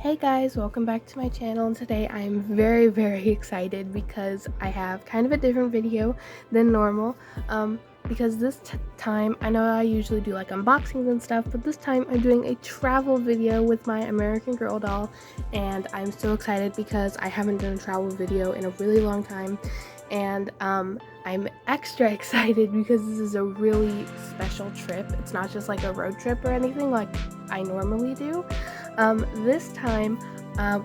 Hey guys, welcome back to my channel, and today I am very excited because I have kind of a different video than normal. Because this time, I know I usually do like unboxings and stuff, but this time I'm doing a travel video with my American Girl doll, and I'm so excited because I haven't done a travel video in a really long time, and I'm extra excited because this is a really special trip. It's not just like a road trip or anything like I normally do. This time,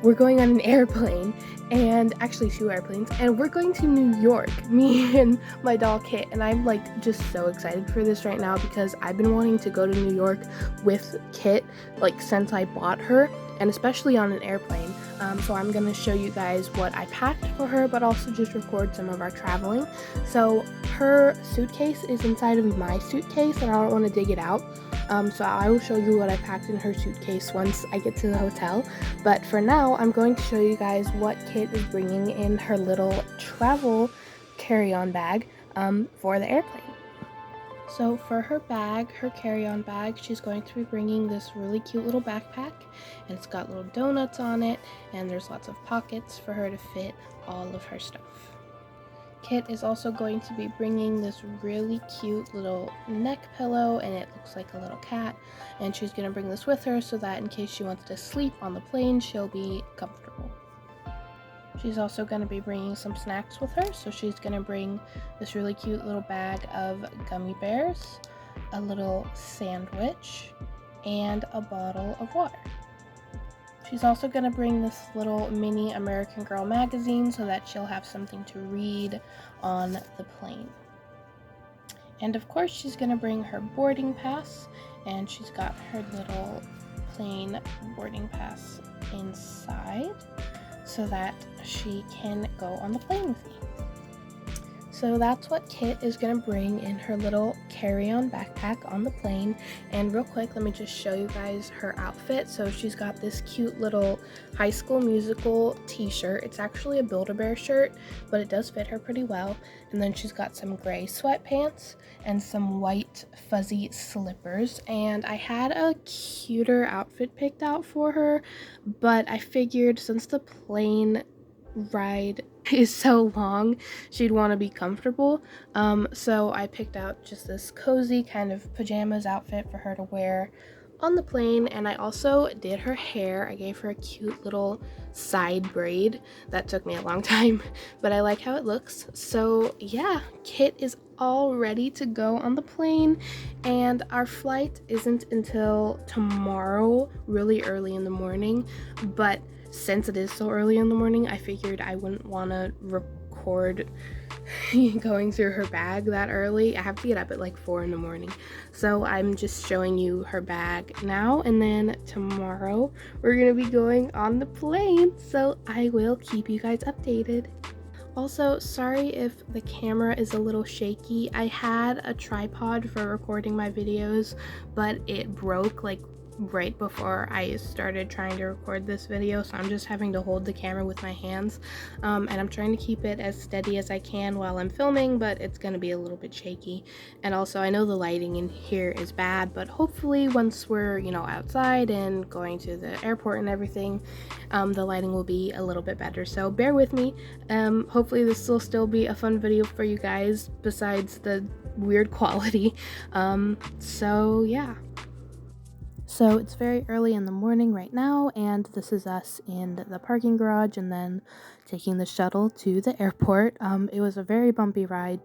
we're going on an airplane, and actually 2 airplanes, and we're going to New York, me and my doll Kit, and I'm like just so excited for this right now because I've been wanting to go to New York with Kit like since I bought her, and especially on an airplane. So I'm gonna show you guys what I packed for her, but also just record some of our traveling. So her suitcase is inside of my suitcase, and I don't want to dig it out. So I will show you what I packed in her suitcase once I get to the hotel. But for now, I'm going to show you guys what Kit is bringing in her little travel carry-on bag for the airplane. So for her bag, her carry-on bag, she's going to be bringing this really cute little backpack, and it's got little donuts on it, and there's lots of pockets for her to fit all of her stuff. Kit is also going to be bringing this really cute little neck pillow, and it looks like a little cat, and she's going to bring this with her so that in case she wants to sleep on the plane, she'll be comfortable. She's also going to be bringing some snacks with her, so she's going to bring this really cute little bag of gummy bears, a little sandwich, and a bottle of water. She's also going to bring this little mini American Girl magazine so that she'll have something to read on the plane. And of course, she's going to bring her boarding pass, and she's got her little plane boarding pass inside so that she can go on the plane with me. So that's what Kit is going to bring in her little carry-on backpack on the plane. And real quick, let me just show you guys her outfit. So she's got this cute little High School Musical t-shirt. It's actually a Build-A-Bear shirt, but it does fit her pretty well. And then she's got some gray sweatpants and some white fuzzy slippers. And I had a cuter outfit picked out for her, but I figured since the plane ride is so long, she'd want to be comfortable. So I picked out just this cozy kind of pajamas outfit for her to wear on the plane, and I also did her hair. I gave her a cute little side braid that took me a long time, but I like how it looks. So yeah, Kit is all ready to go on the plane, and our flight isn't until tomorrow, really early in the morning, but since it is so early in the morning, I figured I wouldn't want to record going through her bag that early. I have to get up at like 4 in the morning. So I'm just showing you her bag now, and then tomorrow we're going to be going on the plane. So I will keep you guys updated. Also, sorry if the camera is a little shaky. I had a tripod for recording my videos, but it broke like right before I started trying to record this video, so I'm just having to hold the camera with my hands, and I'm trying to keep it as steady as I can while I'm filming, but it's gonna be a little bit shaky. And also, I know the lighting in here is bad, but hopefully once we're outside and going to the airport and everything, the lighting will be a little bit better, so bear with me. Hopefully this will still be a fun video for you guys besides the weird quality. So yeah. So it's very early in the morning right now, and this is us in the parking garage and then taking the shuttle to the airport. It was a very bumpy ride.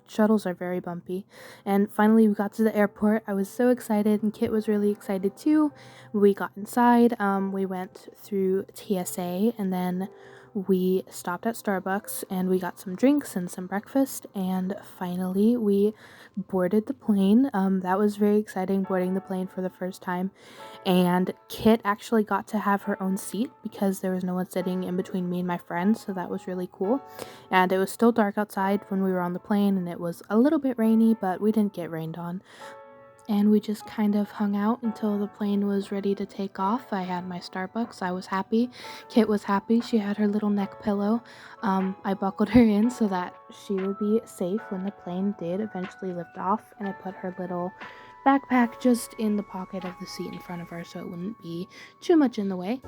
Shuttles are very bumpy. And finally we got to the airport. I was so excited, and Kit was really excited too. We got inside, we went through TSA, and then we stopped at Starbucks and we got some drinks and some breakfast, and finally we boarded the plane. That was very exciting, boarding the plane for the first time. And Kit actually got to have her own seat because there was no one sitting in between me and my friend, so that was really cool. And it was still dark outside when we were on the plane, and it was a little bit rainy, but we didn't get rained on. And we just kind of hung out until the plane was ready to take off. I had my Starbucks. I was happy. Kit was happy. She had her little neck pillow. I buckled her in so that she would be safe when the plane did eventually lift off, and I put her little backpack just in the pocket of the seat in front of her so it wouldn't be too much in the way.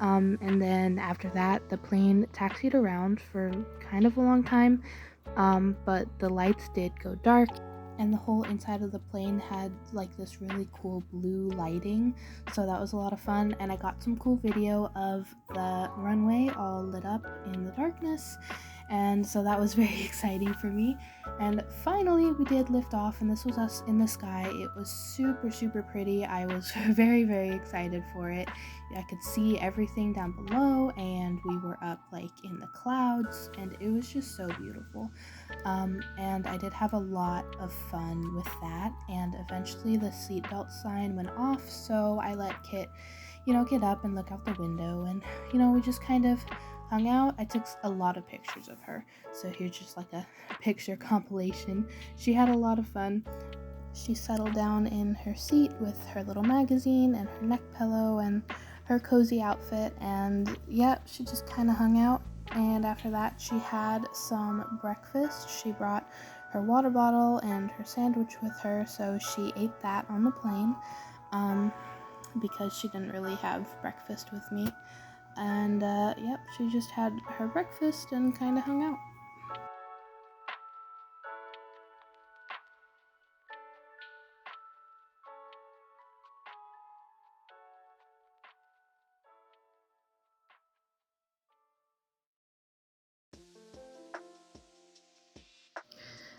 And then after that, the plane taxied around for kind of a long time, but the lights did go dark, and the whole inside of the plane had like this really cool blue lighting, so that was a lot of fun. And I got some cool video of the runway all lit up in the darkness, and so that was very exciting for me. And finally we did lift off, and this was us in the sky. It was super pretty. I was very excited for it. I could see everything down below, and we were up like in the clouds, and it was just so beautiful. And I did have a lot of fun with that, and eventually the seatbelt sign went off, so I let Kit, get up and look out the window, and we just kind of hung out. I took a lot of pictures of her, so here's just like a picture compilation. She had a lot of fun. She settled down in her seat with her little magazine and her neck pillow and her cozy outfit, and yeah, she just kind of hung out. And after that, she had some breakfast. She brought her water bottle and her sandwich with her, so she ate that on the plane, because she didn't really have breakfast with me. And yep, she just had her breakfast and kind of hung out.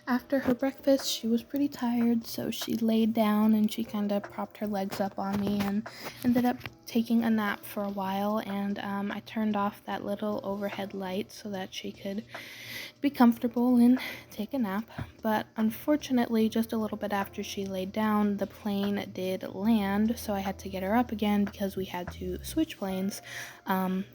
After her breakfast, she was pretty tired, so she laid down and she kind of propped her legs up on me and ended up taking a nap for a while. And I turned off that little overhead light so that she could be comfortable and take a nap. But unfortunately, just a little bit after she laid down, the plane did land, so I had to get her up again because we had to switch planes.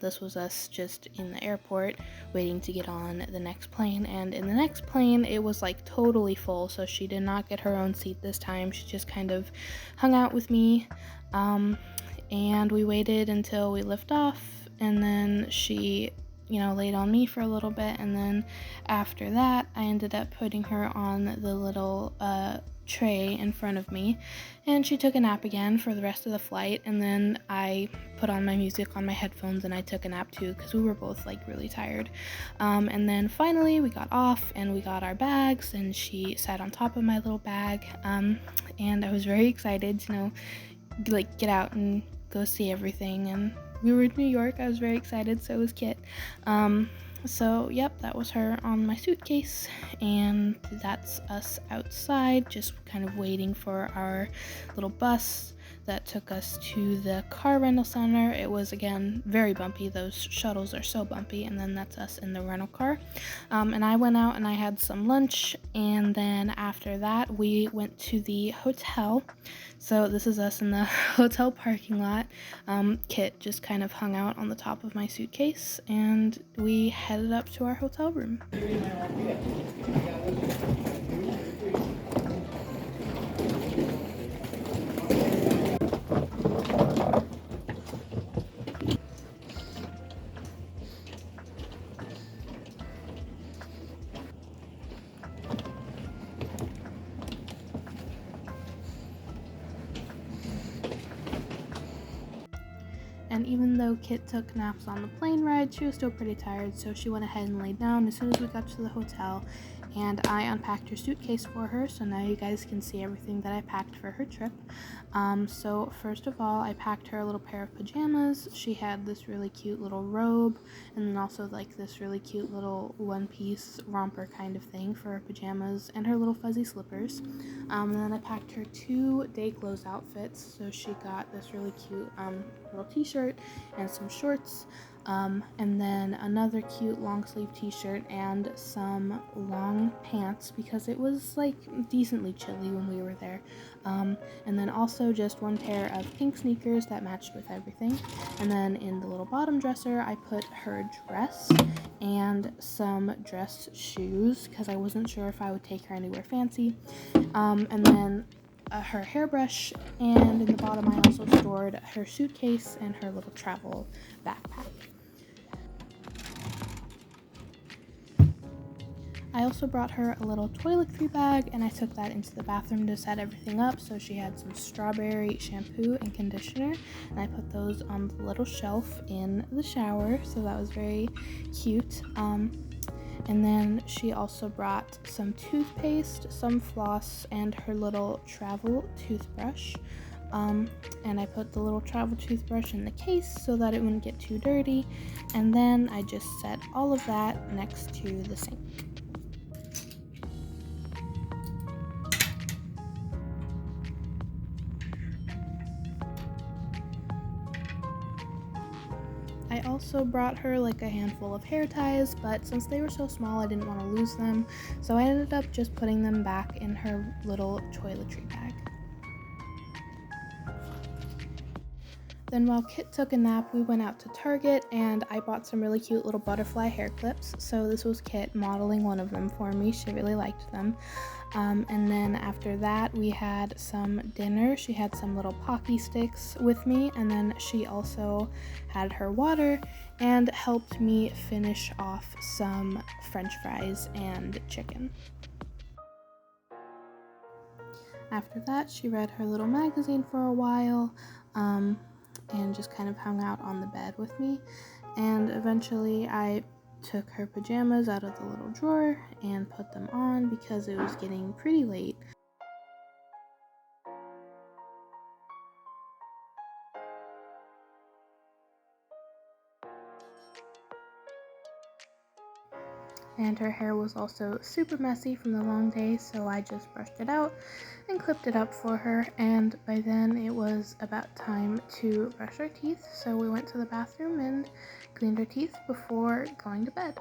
This was us just in the airport waiting to get on the next plane, and in the next plane it was like totally full, so she did not get her own seat this time. She just kind of hung out with me, and we waited until we lift off, and then she laid on me for a little bit, and then after that I ended up putting her on the little tray in front of me, and she took a nap again for the rest of the flight. And then I put on my music on my headphones and I took a nap too, because we were both like really tired. And then finally we got off and we got our bags, and she sat on top of my little bag, and I was very excited to like get out and go see everything. And we were in New York. I was very excited, so was Kit. So yep, that was her on my suitcase, and that's us outside just kind of waiting for our little bus that took us to the car rental center. It was again very bumpy. Those shuttles are so bumpy. And then that's us in the rental car, and I went out and I had some lunch, and then after that we went to the hotel. So this is us in the hotel parking lot. Kit just kind of hung out on the top of my suitcase, and we headed up to our hotel room. And even though Kit took naps on the plane ride, she was still pretty tired, so she went ahead and laid down as soon as we got to the hotel, and I unpacked her suitcase for her, so now you guys can see everything that I packed for her trip. So first of all, I packed her a little pair of pajamas. She had this really cute little robe, and then also like this really cute little one-piece romper kind of thing for her pajamas, and her little fuzzy slippers. And then I packed her 2 day clothes outfits. So she got this really cute little t-shirt and some shorts, and then another cute long sleeve t-shirt and some long pants because it was like decently chilly when we were there, and then also just 1 pair of pink sneakers that matched with everything. And then in the little bottom dresser I put her dress and some dress shoes because I wasn't sure if I would take her anywhere fancy, and then her hairbrush, and in the bottom I also stored her suitcase and her little travel backpack. I also brought her a little toiletry bag, and I took that into the bathroom to set everything up. So she had some strawberry shampoo and conditioner, and I put those on the little shelf in the shower, so that was very cute. And then she also brought some toothpaste, some floss, and her little travel toothbrush. And I put the little travel toothbrush in the case so that it wouldn't get too dirty. And then I just set all of that next to the sink. I also brought her like a handful of hair ties, but since they were so small I didn't want to lose them, so I ended up just putting them back in her little toiletry bag. Then while Kit took a nap, we went out to Target and I bought some really cute little butterfly hair clips. So this was Kit modeling one of them for me. She really liked them. And then after that, we had some dinner. She had some little Pocky sticks with me, and then she also had her water and helped me finish off some French fries and chicken. After that, she read her little magazine for a while. And just kind of hung out on the bed with me, and eventually I took her pajamas out of the little drawer and put them on because it was getting pretty late. And her hair was also super messy from the long day, so I just brushed it out and clipped it up for her. And by then it was about time to brush our teeth, so we went to the bathroom and cleaned our teeth before going to bed.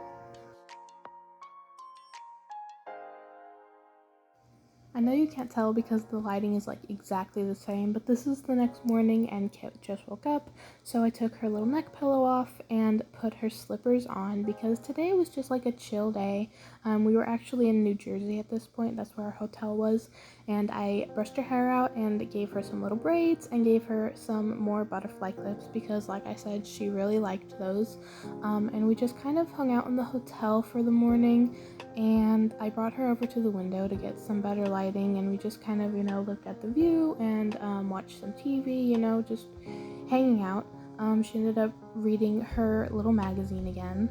I know you can't tell because the lighting is like exactly the same, but this is the next morning and Kit just woke up, so I took her little neck pillow off and put her slippers on because today was just like a chill day. We were actually in New Jersey at this point, that's where our hotel was, and I brushed her hair out and gave her some little braids and gave her some more butterfly clips because like I said, she really liked those. And we just kind of hung out in the hotel for the morning, and I brought her over to the window to get some better lighting, and we just kind of, looked at the view and watched some TV, just hanging out. She ended up reading her little magazine again,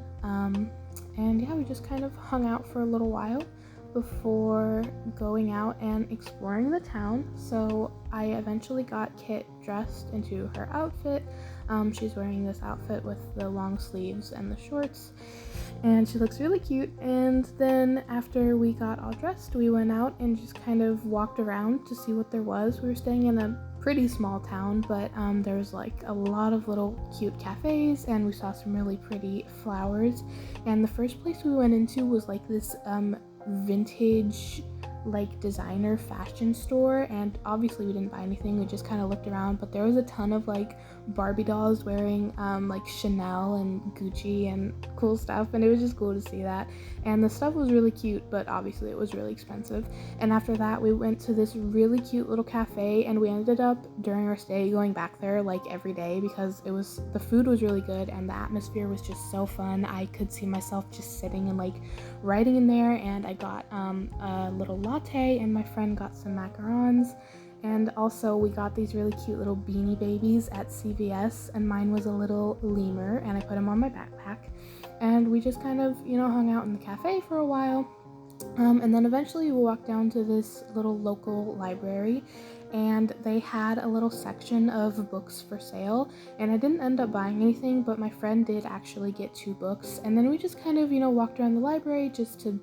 and yeah, we just kind of hung out for a little while before going out and exploring the town. So I eventually got Kit dressed into her outfit. She's wearing this outfit with the long sleeves and the shorts, and she looks really cute. And then after we got all dressed, we went out and just kind of walked around to see what there was. We were staying in a pretty small town, but there was like a lot of little cute cafes, and we saw some really pretty flowers. And the first place we went into was like this vintage like designer fashion store, and obviously we didn't buy anything, we just kind of looked around, but there was a ton of like Barbie dolls wearing like Chanel and Gucci and cool stuff, and it was just cool to see that. And the stuff was really cute, but obviously it was really expensive. And after that we went to this really cute little cafe, and we ended up during our stay going back there like every day because the food was really good and the atmosphere was just so fun. I could see myself just sitting and like writing in there, and I got a little latte, and my friend got some macarons. And also we got these really cute little Beanie Babies at CVS, and mine was a little lemur, and I put him on my backpack. And we just kind of, hung out in the cafe for a while. And then eventually we walked down to this little local library, and they had a little section of books for sale, and I didn't end up buying anything, but my friend did actually get 2 books. And then we just kind of, walked around the library just to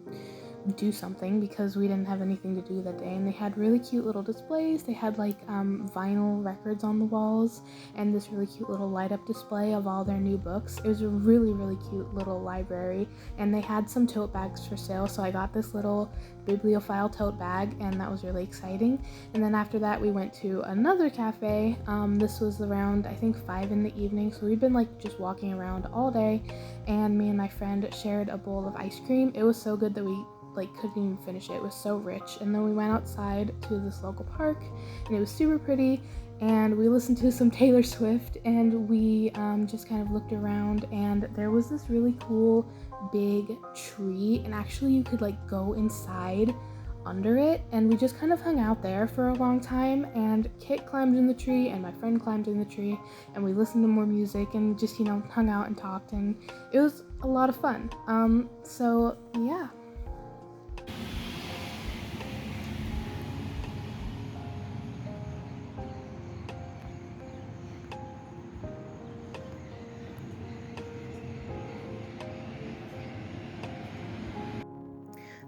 do something because we didn't have anything to do that day. And they had really cute little displays. They had like vinyl records on the walls, and this really cute little light up display of all their new books. It was a really, really cute little library, and they had some tote bags for sale, so I got this little bibliophile tote bag, and that was really exciting. And then after that we went to another cafe. This was around I think 5 in the evening, so we've been like just walking around all day, and me and my friend shared a bowl of ice cream. It was so good that we like couldn't even finish it. It was so rich. And then we went outside to this local park, and it was super pretty, and we listened to some Taylor Swift, and we just kind of looked around, and there was this really cool big tree, and actually you could like go inside under it, and we just kind of hung out there for a long time. And Kit climbed in the tree and my friend climbed in the tree, and we listened to more music and just hung out and talked, and it was a lot of fun. So yeah.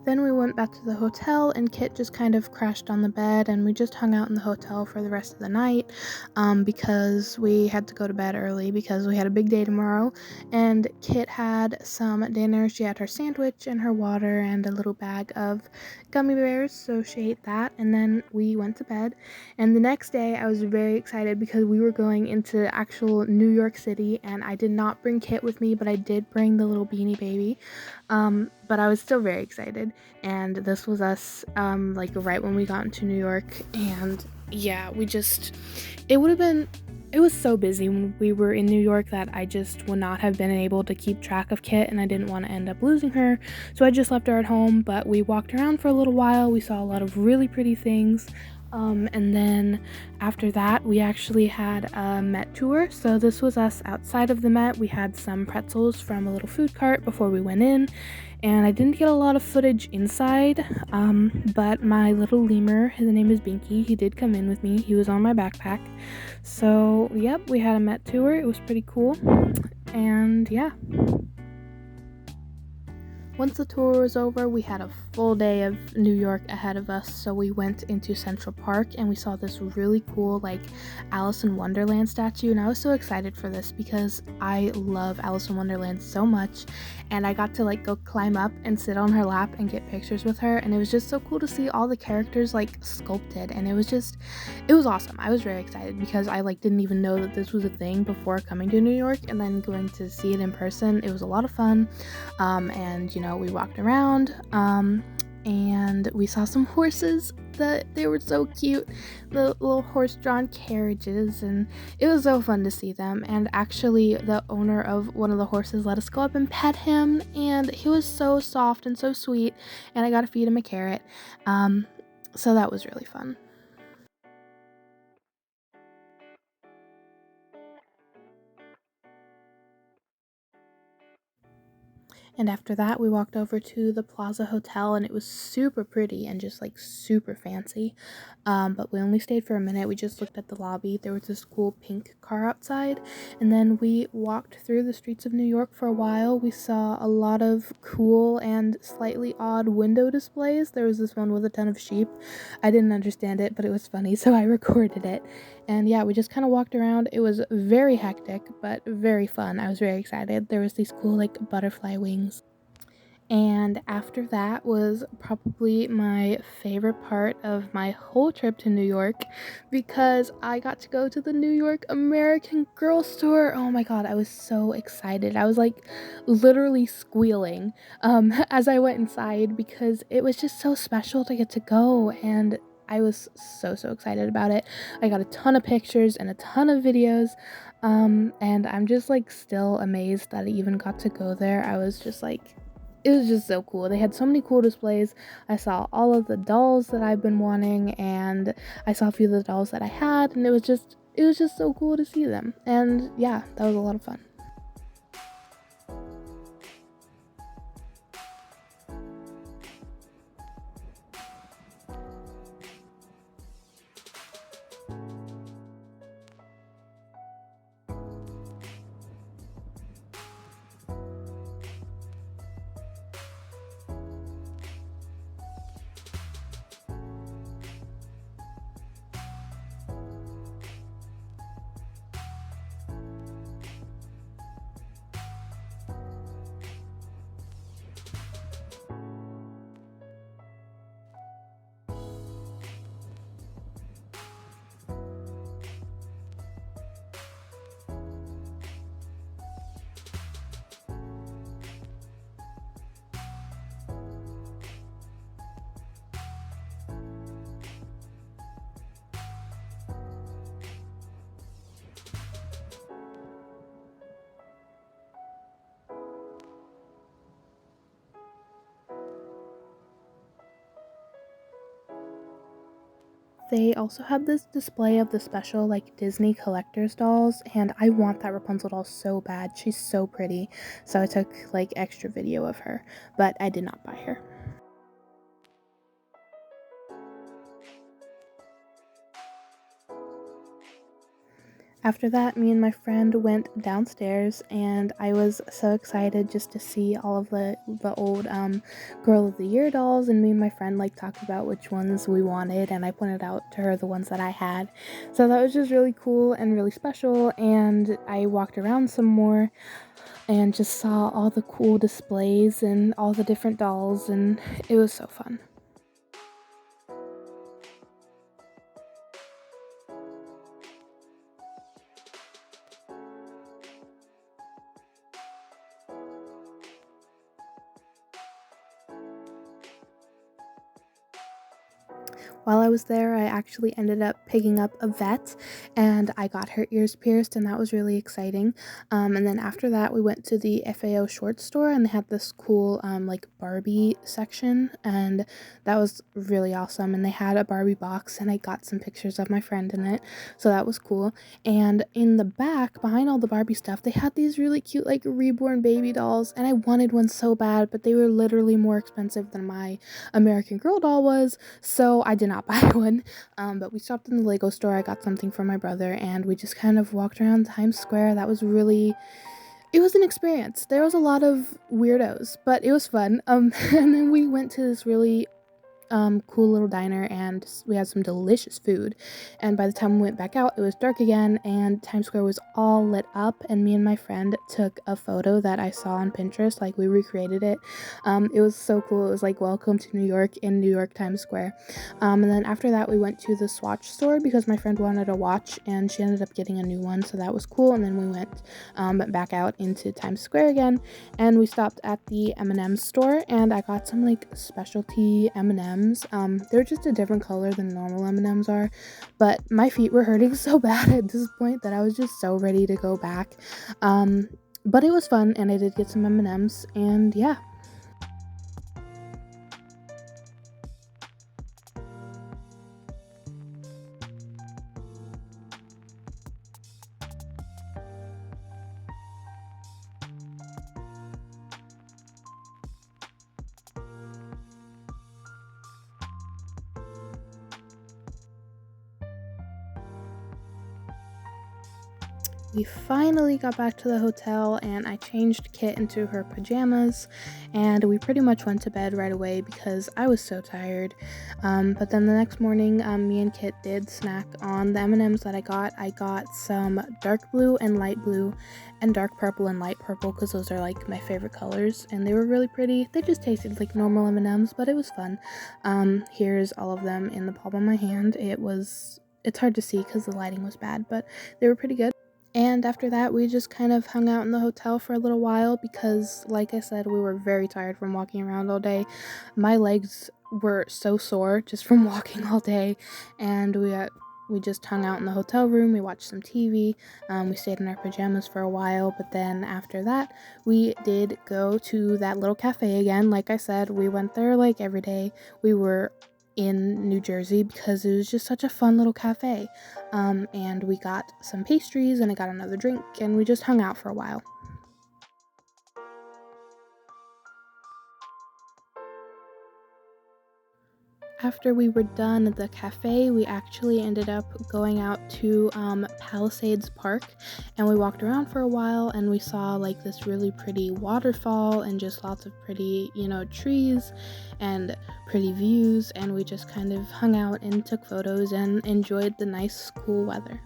Then we went back to the hotel, and Kit just kind of crashed on the bed, and we just hung out in the hotel for the rest of the night, because we had to go to bed early because we had a big day tomorrow. And Kit had some dinner. She had her sandwich and her water and a little bag of gummy bears, so she ate that, and then we went to bed. And the next day I was very excited because we were going into actual New York City, and I did not bring Kit with me, but I did bring the little Beanie Baby. But I was still very excited, and this was us, like right when we got into New York. And yeah, it was so busy when we were in New York that I just would not have been able to keep track of Kit, and I didn't want to end up losing her, so I just left her at home. But we walked around for a little while, we saw a lot of really pretty things. And then after that, we actually had a Met tour. So this was us outside of the Met. We had some pretzels from a little food cart before we went in, and I didn't get a lot of footage inside, but my little lemur, his name is Binky, he did come in with me. He was on my backpack. So yep, we had a Met tour. It was pretty cool, and yeah. Once the tour was over, we had a full day of New York ahead of us, so we went into Central Park and we saw this really cool, like, Alice in Wonderland statue, and I was so excited for this because I love Alice in Wonderland so much, and I got to, like, go climb up and sit on her lap and get pictures with her, and it was just so cool to see all the characters, like, sculpted, and it was awesome. I was very excited because I, like, didn't even know that this was a thing before coming to New York, and then going to see it in person, it was a lot of fun. And we walked around, and we saw some horses that they were so cute, the little horse-drawn carriages, and it was so fun to see them. And actually, the owner of one of the horses let us go up and pet him, and he was so soft and so sweet, and I got to feed him a carrot. So that was really fun. And after that, we walked over to the Plaza Hotel, and it was super pretty and just like super fancy. But we only stayed for a minute. We just looked at the lobby. There was this cool pink car outside, and then we walked through the streets of New York for a while. We saw a lot of cool and slightly odd window displays. There was this one with a ton of sheep. I didn't understand it, but it was funny, so I recorded it. And yeah, we just kind of walked around. It was very hectic, but very fun. I was very excited. There was these cool, like, butterfly wings. And after that was probably my favorite part of my whole trip to New York, because I got to go to the New York American Girl store. Oh my god, I was so excited. I was like literally squealing as I went inside because it was just so special to get to go, and I was so excited about it. I got a ton of pictures and a ton of videos, and I'm just like still amazed that I even got to go there. I was just like, it was just so cool. They had so many cool displays. I saw all of the dolls that I've been wanting, and I saw a few of the dolls that I had, and it was just so cool to see them. And yeah, that was a lot of fun. They also had this display of the special like Disney collector's dolls, and I want that Rapunzel doll so bad. She's so pretty. So I took like extra video of her, but I did not buy her. After that, me and my friend went downstairs, and I was so excited just to see all of the old Girl of the Year dolls. And me and my friend like talked about which ones we wanted, and I pointed out to her the ones that I had. So that was just really cool and really special. And I walked around some more and just saw all the cool displays and all the different dolls, and it was so fun. While I was there, I actually ended up picking up a vet, and I got her ears pierced, and that was really exciting. And then after that, we went to the FAO short store, and they had this cool like Barbie section, and that was really awesome. And they had a Barbie box, and I got some pictures of my friend in it, so that was cool. And in the back, behind all the Barbie stuff, they had these really cute like reborn baby dolls, and I wanted one so bad, but they were literally more expensive than my American Girl doll was, so I did not buy one. But we stopped in the Lego store. I got something for my brother, and we just kind of walked around Times Square. That was really, it was an experience. There was a lot of weirdos, but it was fun. And then we went to this really cool little diner, and we had some delicious food. And by the time we went back out, it was dark again, and Times Square was all lit up. And me and my friend took a photo that I saw on Pinterest, like we recreated it. It was so cool. It was like welcome to New York in New York Times Square. And then after that, we went to the Swatch store because my friend wanted a watch, and she ended up getting a new one, so that was cool. And then we went back out into Times Square again, and we stopped at the M&M store, and I got some like specialty M&Ms. They're just a different color than normal M&Ms are, but my feet were hurting so bad at this point that I was just so ready to go back. But it was fun, and I did get some M&Ms, and yeah. We finally got back to the hotel, and I changed Kit into her pajamas, and we pretty much went to bed right away because I was so tired. But then the next morning, me and Kit did snack on the M&Ms that I got. I got some dark blue and light blue, and dark purple and light purple because those are like my favorite colors, and they were really pretty. They just tasted like normal M&Ms, but it was fun. Here's all of them in the palm of my hand. It's hard to see because the lighting was bad, but they were pretty good. And after that, we just kind of hung out in the hotel for a little while because, like I said, we were very tired from walking around all day. My legs were so sore just from walking all day, and we just hung out in the hotel room. We watched some TV. We stayed in our pajamas for a while, but then after that, we did go to that little cafe again. Like I said, we went there like every day. We were in New Jersey because it was just such a fun little cafe. And we got some pastries, and I got another drink, and we just hung out for a while. After we were done at the cafe, we actually ended up going out to Palisades Park, and we walked around for a while, and we saw like this really pretty waterfall and just lots of pretty, trees and pretty views, and we just kind of hung out and took photos and enjoyed the nice cool weather.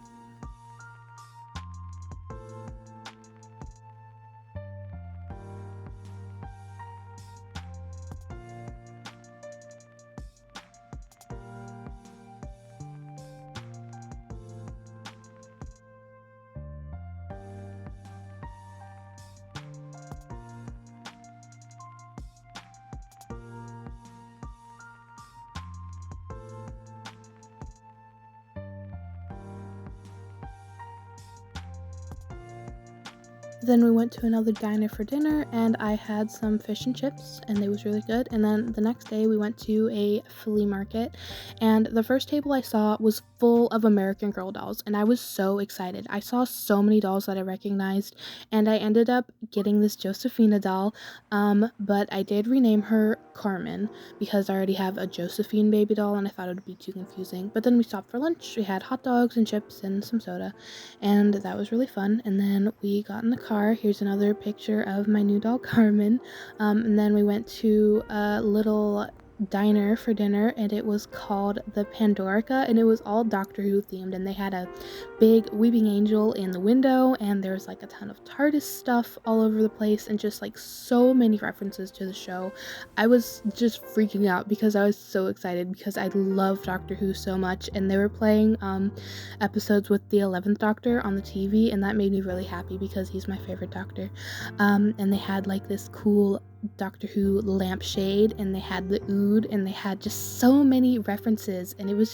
Then we went to another diner for dinner and I had some fish and chips and it was really good. And then the next day we went to a flea market and the first table I saw was full of American Girl dolls and I was so excited. I saw so many dolls that I recognized and I ended up getting this Josephina doll, but I did rename her Carmen because I already have a Josephine baby doll and I thought it would be too confusing. But then we stopped for lunch. We had hot dogs and chips and some soda and that was really fun. And then we got in the car. Here's another picture of my new doll Carmen. And then we went to a little diner for dinner and it was called the Pandorica and it was all Doctor Who themed and they had a big weeping angel in the window and there's like a ton of TARDIS stuff all over the place and just like so many references to the show. I was just freaking out because I was so excited because I love Doctor Who so much and they were playing episodes with the 11th Doctor on the TV and that made me really happy because he's my favorite Doctor. And they had like this cool Doctor Who lampshade and they had the ood and they had just so many references and it was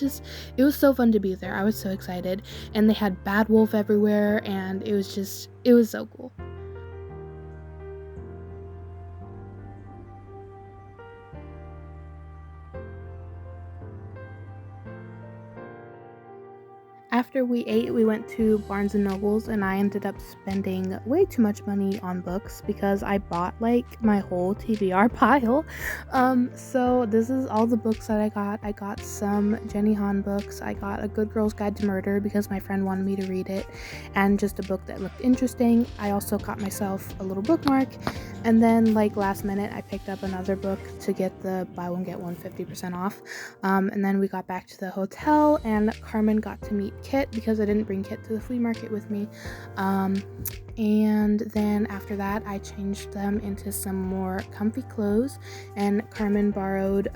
so fun to be there. I was so excited and they had Bad Wolf everywhere and it was so cool. After we ate, we went to Barnes& and Nobles and I ended up spending way too much money on books because I bought like my whole TBR pile. So this is all the books that I got. I got some Jenny Han books. I got A Good Girl's Guide to Murder because my friend wanted me to read it and just a book that looked interesting. I also got myself a little bookmark and then like last minute I picked up another book to get the buy one get one 50% off. And then we got back to the hotel and Carmen got to meet Kit because I didn't bring Kit to the flea market with me. And then after that I changed them into some more comfy clothes and Carmen borrowed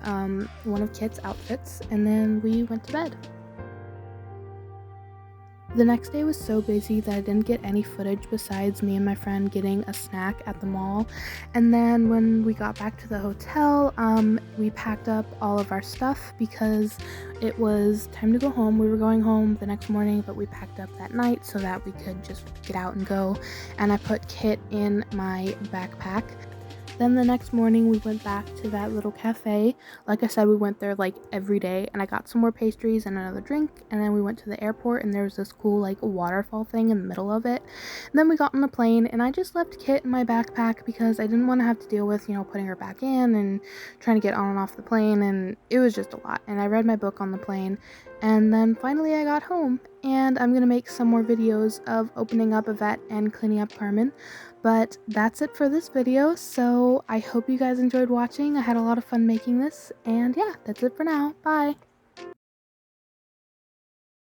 one of Kit's outfits and then we went to bed. The next day was so busy that I didn't get any footage besides me and my friend getting a snack at the mall. And then when we got back to the hotel, we packed up all of our stuff because it was time to go home. We were going home the next morning, but we packed up that night so that we could just get out and go. And I put Kit in my backpack. Then the next morning we went back to that little cafe. Like I said, we went there like every day and I got some more pastries and another drink and then we went to the airport and there was this cool like waterfall thing in the middle of it. And then we got on the plane and I just left Kit in my backpack because I didn't want to have to deal with, putting her back in and trying to get on and off the plane and it was just a lot. And I read my book on the plane and then finally I got home and I'm gonna make some more videos of opening up Yvette and cleaning up Carmen. But that's it for this video, so I hope you guys enjoyed watching. I had a lot of fun making this, and yeah, that's it for now. Bye!